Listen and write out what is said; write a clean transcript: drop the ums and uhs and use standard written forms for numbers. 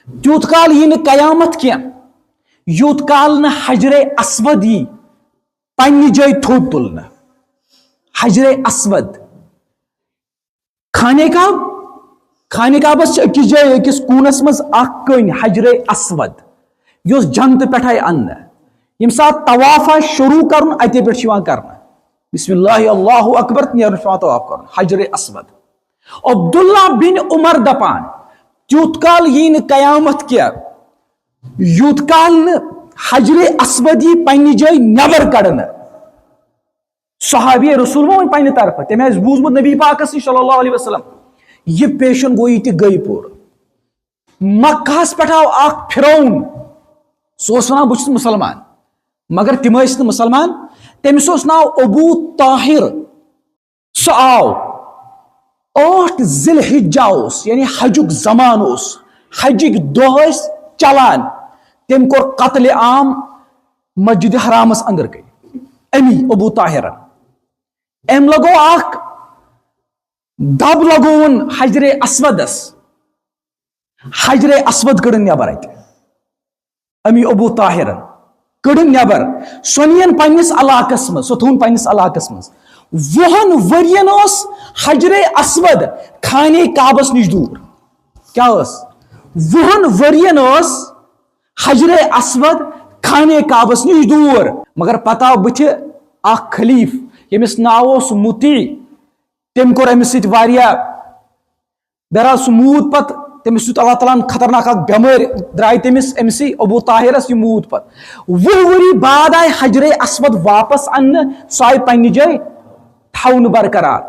تیوت کال یہ قیامت کی یوت کال نہ حجر اسود یہ پنہ جائے تھوٚد تلنا. حجر اسود خانہ کعبس اکس جائے اکس کونس مز اخ کن حجر اسود یس جنت پٹھے ان یم سات طواف شروع کرن اتے پہ کرنا بسم اللہ اللہ اکبر نیرن طواف کرن حجر اسود. عبداللہ بن عمر دپان تیوت کال یہ قیامت کیا یوت کال حجر اسود یہ پنہ جائے نبر کڑن. صحابی رسول ون پنہ طرف تم بوزمت نبی پاک صلی اللہ علیہ وسلم یہ پیشن گوئی تہ گئی پور. مکہ پہ آو اخ فرعون سہ ونان بہ مسلمان مگر تم نا مسلمان تمس ناو ابو طاہر. سہ آو 8 ذی الحجہ یعنی حجک زمان حجک دہ چلان تم کور قتل عام مسجد حرامس اندر کر امی ابو طاہر ام لگو اخ دب لگون حجر اسودس حجر اسود کڑن نبر ات امی ابو طاہر کڑن نبر سونین پنس علاقس مز سہ تھون پنس علاقس مز 20 ورین حجر اسود خانہ کعبس نش دور. کیا 20 ورین حجر اسود خانہ کعبس نش دور. مگر پتہ آو بتھ اخ خلیف یمس ناو مطیع تم کور امس ست واریاہ بہرحال سہ مود پتہ تمس دیت اللہ تعالیٰ خطرناک اخ بیمار درائے تمس امسی ابو طاہرس یہ مود پتہ 20 وری بعد آئے حجر اسود واپس ان سہ آئی پنہ جائے تھون برقرار.